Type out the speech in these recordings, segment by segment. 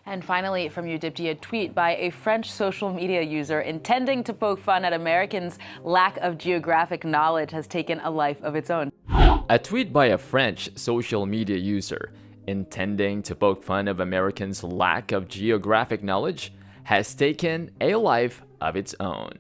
And finally, from Udipti, a tweet by a French social media user intending to poke fun at Americans' lack of geographic knowledge has taken a life of its own. A tweet by a French social media user intending to poke fun of Americans' lack of geographic knowledge has taken a life of its own.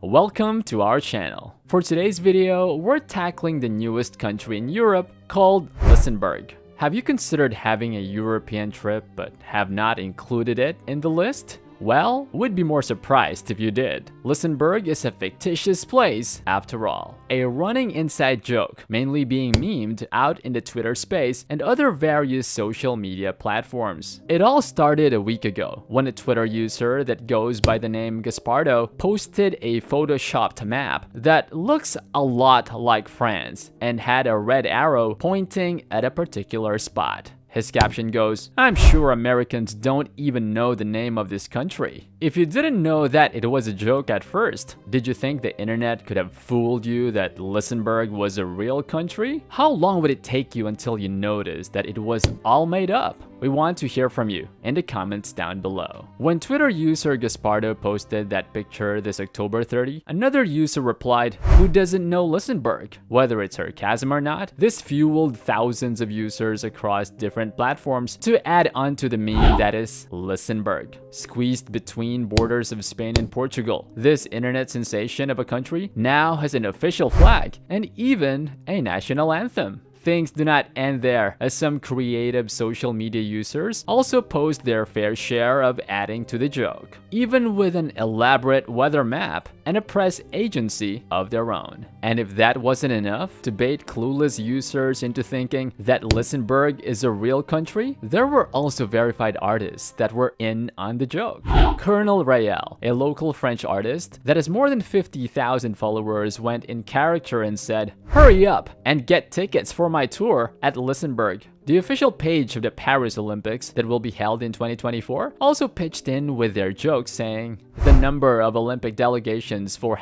Welcome to our channel. For today's video, we're tackling the newest country in Europe called Listenbourg. Have you considered having a European trip but have not included it in the list? Well, we'd be more surprised if you did. Listenburg is a fictitious place after all. A running inside joke, mainly being memed out in the Twitter space and other various social media platforms. It all started a week ago when a Twitter user that goes by the name Gaspardo posted a photoshopped map that looks a lot like France and had a red arrow pointing at a particular spot. His caption goes, "I'm sure Americans don't even know the name of this country." If you didn't know that it was a joke at first, did you think the internet could have fooled you that Listenburg was a real country? How long would it take you until you noticed that it was all made up? We want to hear from you in the comments down below. When Twitter user Gaspardo posted that picture this October 30, another user replied, "Who doesn't know Listenburg?" Whether it's sarcasm or not, this fueled thousands of users across different platforms to add on to the meme that is Listenburg. Squeezed between borders of Spain and Portugal, this internet sensation of a country now has an official flag and even a national anthem. Things do not end there, as some creative social media users also post their fair share of adding to the joke, even with an elaborate weather map and a press agency of their own. And if that wasn't enough to bait clueless users into thinking that Listenburg is a real country, there were also verified artists that were in on the joke. Colonel Rayel, a local French artist that has more than 50,000 followers, went in character and said, "Hurry up and get tickets for my tour at Listenburg." The official page of the Paris Olympics that will be held in 2024 also pitched in with their joke saying, "The number of Olympic delegations for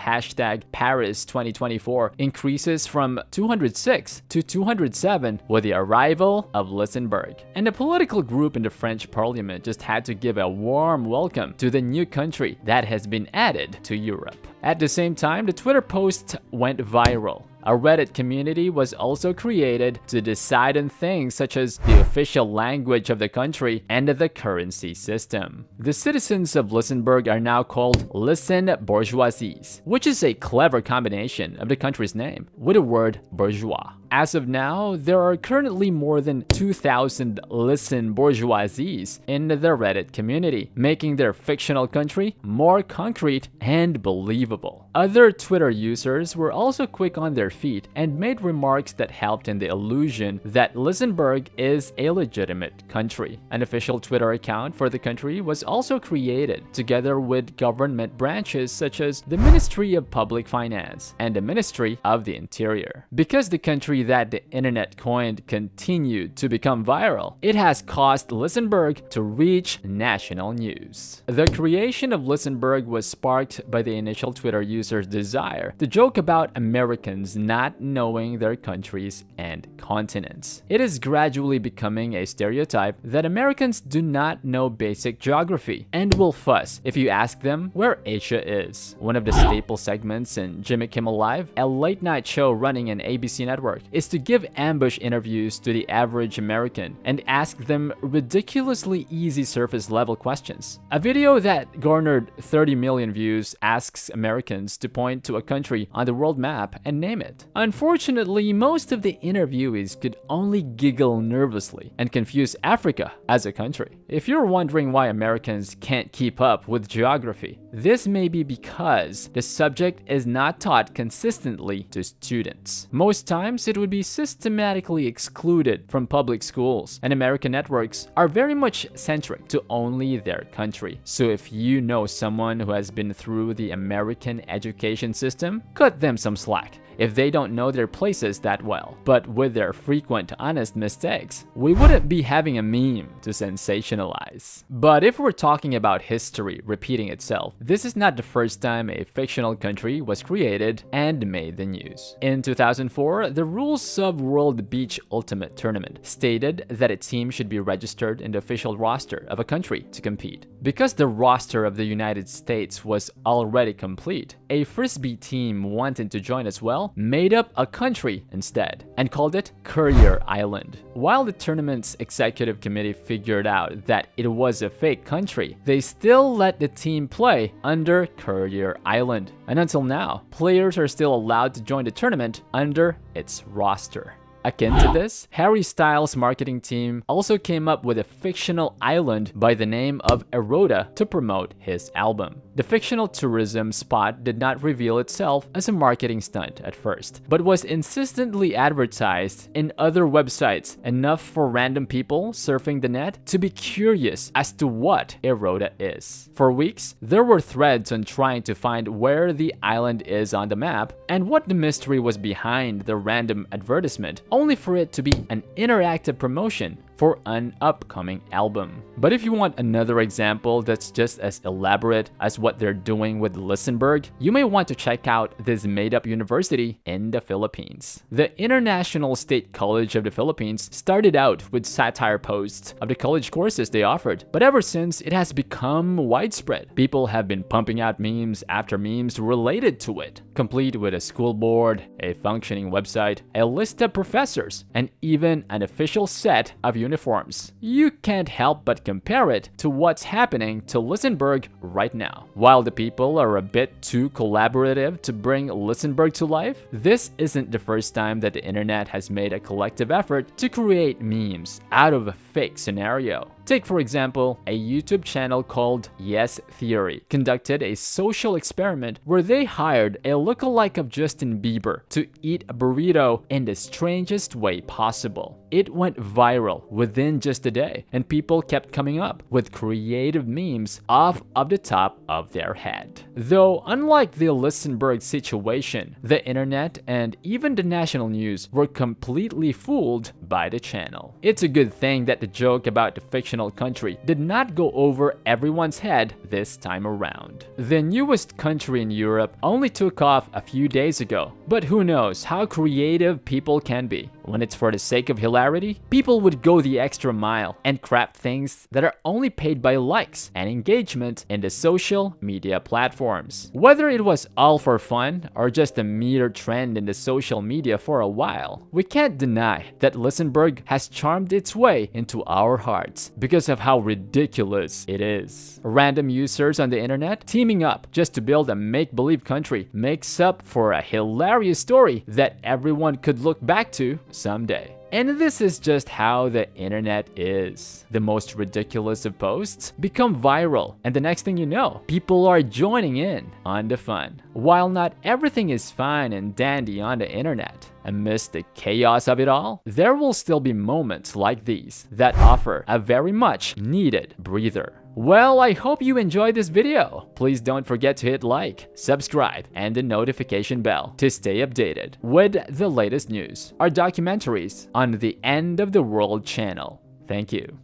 #Paris 2024 increases from 206 to 207 with the arrival of Listenburg." And the political group in the French parliament just had to give a warm welcome to the new country that has been added to Europe. At the same time, the Twitter post went viral. A Reddit community was also created to decide on things such as the official language of the country and the currency system. The citizens of Listenburg are now called Listen Bourgeoisies, which is a clever combination of the country's name with the word bourgeois. As of now, there are currently more than 2,000 Listen Bourgeoisies in the Reddit community, making their fictional country more concrete and believable. Other Twitter users were also quick on their feet and made remarks that helped in the illusion that Listenburg is a legitimate country. An official Twitter account for the country was also created, together with government branches such as the Ministry of Public Finance and the Ministry of the Interior. Because the country that the internet coined continued to become viral, it has caused Listenburg to reach national news. The creation of Listenburg was sparked by the initial Twitter user's desire to joke about Americans not knowing their countries and continents. It is gradually becoming a stereotype that Americans do not know basic geography and will fuss if you ask them where Asia is. One of the staple segments in Jimmy Kimmel Live, a late-night show running an ABC network, is to give ambush interviews to the average American and ask them ridiculously easy surface-level questions. A video that garnered 30 million views asks Americans to point to a country on the world map and name it. Unfortunately, most of the interviewees could only giggle nervously and confuse Africa as a country. If you're wondering why Americans can't keep up with geography, this may be because the subject is not taught consistently to students. Most times, it would be systematically excluded from public schools, and American networks are very much centric to only their country. So if you know someone who has been through the American education system, cut them some slack if they don't know their places that well. But with their frequent honest mistakes, we wouldn't be having a meme to sensationalize. But if we're talking about history repeating itself, this is not the first time a fictional country was created and made the news. In 2004, the rule rules of World Beach Ultimate Tournament stated that a team should be registered in the official roster of a country to compete. Because the roster of the United States was already complete, a Frisbee team wanting to join as well made up a country instead and called it CURRIER Island. While the tournament's executive committee figured out that it was a fake country, they still let the team play under CURRIER Island. And until now, players are still allowed to join the tournament under its roster. Akin to this, Harry Styles' marketing team also came up with a fictional island by the name of ERODA to promote his album. The fictional tourism spot did not reveal itself as a marketing stunt at first, but was insistently advertised in other websites enough for random people surfing the net to be curious as to what ERODA is. For weeks, there were threads on trying to find where the island is on the map and what the mystery was behind the random advertisement, only for it to be an interactive promotion for an upcoming album. But if you want another example that's just as elaborate as what they're doing with Listenbourg, you may want to check out this made-up university in the Philippines. The International State College of the Philippines started out with satire posts of the college courses they offered, but ever since it has become widespread. People have been pumping out memes after memes related to it, complete with a school board, a functioning website, a list of professors, and even an official set of uniforms. You can't help but compare it to what's happening to Listenbourg right now. While the people are a bit too collaborative to bring Listenbourg to life, this isn't the first time that the internet has made a collective effort to create memes out of a fake scenario. Take, for example, a YouTube channel called Yes Theory conducted a social experiment where they hired a lookalike of Justin Bieber to eat a burrito in the strangest way possible. It went viral within just a day, and people kept coming up with creative memes off of the top of their head. Though, unlike the Listenbourg situation, the internet and even the national news were completely fooled by the channel. It's a good thing that the joke about the fictional country did not go over everyone's head this time around. The newest country in Europe only took off a few days ago, but who knows how creative people can be. When it's for the sake of hilarity, people would go the extra mile and craft things that are only paid by likes and engagement in the social media platforms. Whether it was all for fun or just a mere trend in the social media for a while, we can't deny that Listenbourg has charmed its way into our hearts because of how ridiculous it is. Random users on the internet teaming up just to build a make-believe country makes up for a hilarious story that everyone could look back to someday. And this is just how the internet is. The most ridiculous of posts become viral, and the next thing you know, people are joining in on the fun. While not everything is fine and dandy on the internet, amidst the chaos of it all, there will still be moments like these that offer a very much needed breather. Well, I hope you enjoyed this video. Please don't forget to hit like, subscribe, and the notification bell to stay updated with the latest news or documentaries on the End of the World channel. Thank you.